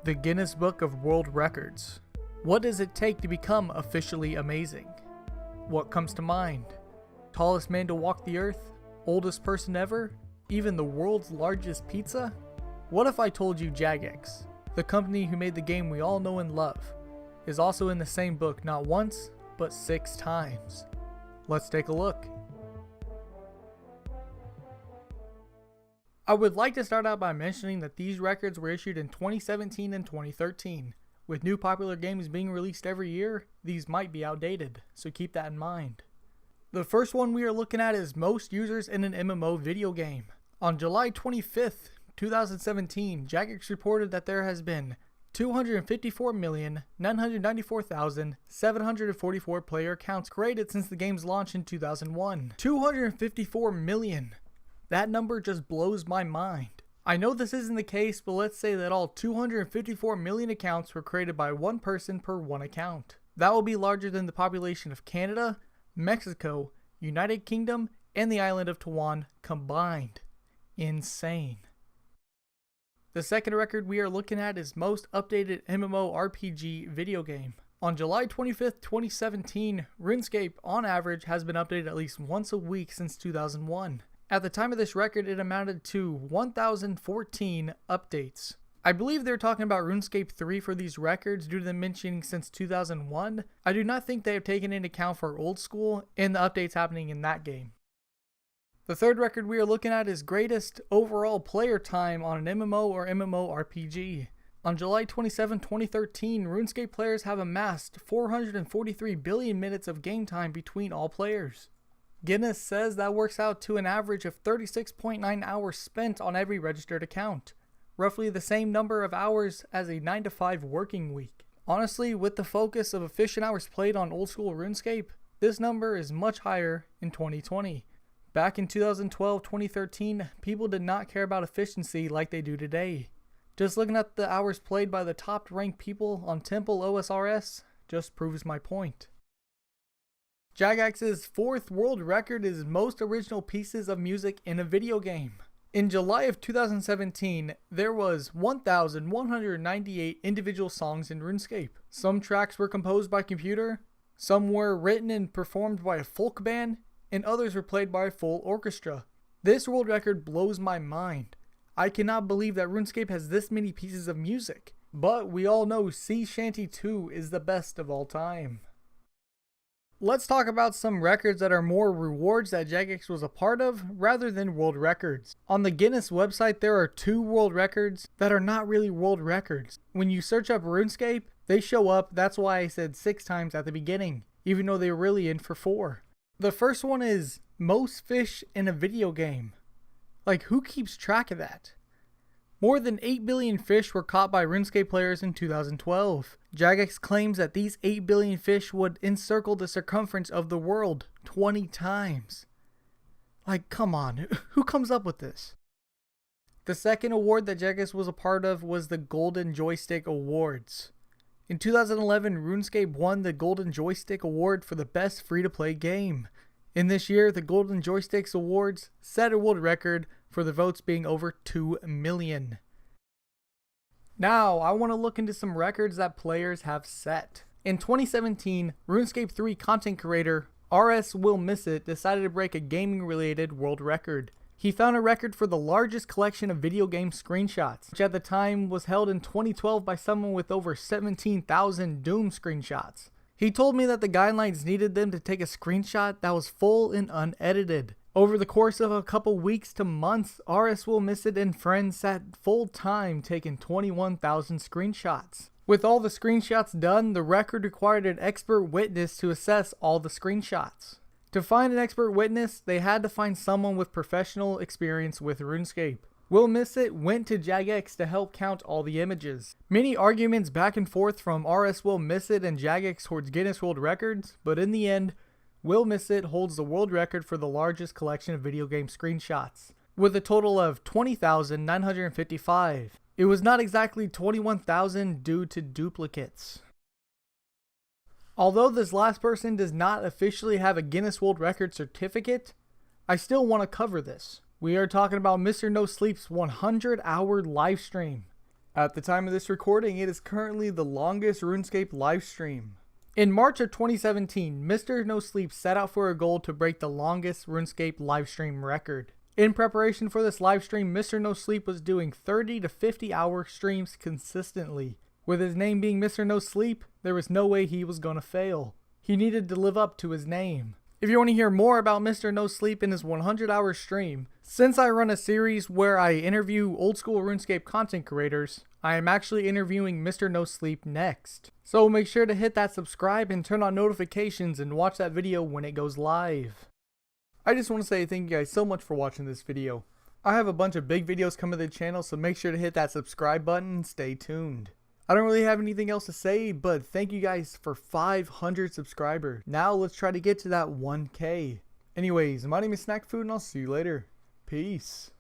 The Guinness Book of World Records. What does it take to become officially amazing? What comes to mind? Tallest man to walk the earth? Oldest person ever? Even the world's largest pizza? What if I told you Jagex, the company who made the game we all know and love, is also in the same book not once, but 6 times? Let's take a look. I would like to start out by mentioning that these records were issued in 2017 and 2013. With new popular games being released every year, these might be outdated, so keep that in mind. The first one we are looking at is most users in an MMO video game. On July 25th, 2017, Jagex reported that there has been 254,994,744 player accounts created since the game's launch in 2001. 254 million! That number just blows my mind. I know this isn't the case, but let's say that all 254 million accounts were created by one person per one account. That will be larger than the population of Canada, Mexico, United Kingdom, and the island of Taiwan combined. Insane. The second record we are looking at is most updated MMORPG video game. On July 25th, 2017, RuneScape on average has been updated at least once a week since 2001. At the time of this record, it amounted to 1,014 updates. I believe they're talking about RuneScape 3 for these records due to them mentioning since 2001. I do not think they have taken into account for old school and the updates happening in that game. The third record we are looking at is greatest overall player time on an MMO or MMORPG. On July 27, 2013, RuneScape players have amassed 443 billion minutes of game time between all players. Guinness says that works out to an average of 36.9 hours spent on every registered account, roughly the same number of hours as a 9 to 5 working week. Honestly, with the focus of efficient hours played on old school RuneScape, this number is much higher in 2020. Back in 2012-2013, people did not care about efficiency like they do today. Just looking at the hours played by the top ranked people on Temple OSRS just proves my point. Jagex's fourth world record is most original pieces of music in a video game. In July of 2017, there was 1,198 individual songs in RuneScape. Some tracks were composed by computer, some were written and performed by a folk band, and others were played by a full orchestra. This world record blows my mind. I cannot believe that RuneScape has this many pieces of music. But we all know Sea Shanty 2 is the best of all time. Let's talk about some records that are more rewards that Jagex was a part of rather than world records. On the Guinness website, there are 2 world records that are not really world records. When you search up RuneScape, they show up. That's why I said 6 times at the beginning, even though they were really in for 4. The first one is most fish in a video game. Like, who keeps track of that? More than 8 billion fish were caught by RuneScape players in 2012. Jagex claims that these 8 billion fish would encircle the circumference of the world 20 times. Like, come on, who comes up with this? The second award that Jagex was a part of was the Golden Joystick Awards. In 2011, RuneScape won the Golden Joystick Award for the best free-to-play game. In this year, the Golden Joysticks Awards set a world record for the votes being over 2 million. Now, I want to look into some records that players have set. In 2017, RuneScape 3 content creator RS Will Miss It decided to break a gaming-related world record. He found a record for the largest collection of video game screenshots, which at the time was held in 2012 by someone with over 17,000 Doom screenshots. He told me that the guidelines needed them to take a screenshot that was full and unedited. Over the course of a couple weeks to months, RS Will Miss It and friends sat full time taking 21,000 screenshots. With all the screenshots done, the record required an expert witness to assess all the screenshots. To find an expert witness, they had to find someone with professional experience with RuneScape. Will Miss It went to Jagex to help count all the images. Many arguments back and forth from RS Will Miss It and Jagex towards Guinness World Records, but in the end, Will Miss It holds the world record for the largest collection of video game screenshots, with a total of 20,955. It was not exactly 21,000 due to duplicates. Although this last person does not officially have a Guinness World Record certificate, I still want to cover this. We are talking about Mr. No Sleep's 100-hour live stream. At the time of this recording, it is currently the longest RuneScape livestream. In March of 2017, Mr. No Sleep set out for a goal to break the longest RuneScape livestream record. In preparation for this livestream, Mr. No Sleep was doing 30 to 50 hour streams consistently. With his name being Mr. No Sleep, there was no way he was gonna fail. He needed to live up to his name. If you want to hear more about Mr. No Sleep in his 100-hour stream, since I run a series where I interview old school RuneScape content creators, I am actually interviewing Mr. No Sleep next. So make sure to hit that subscribe and turn on notifications and watch that video when it goes live. I just want to say thank you guys so much for watching this video. I have a bunch of big videos coming to the channel, so make sure to hit that subscribe button and stay tuned. I don't really have anything else to say, but thank you guys for 500 subscribers. Now let's try to get to that 1K. Anyways, my name is Snack Food and I'll see you later. Peace.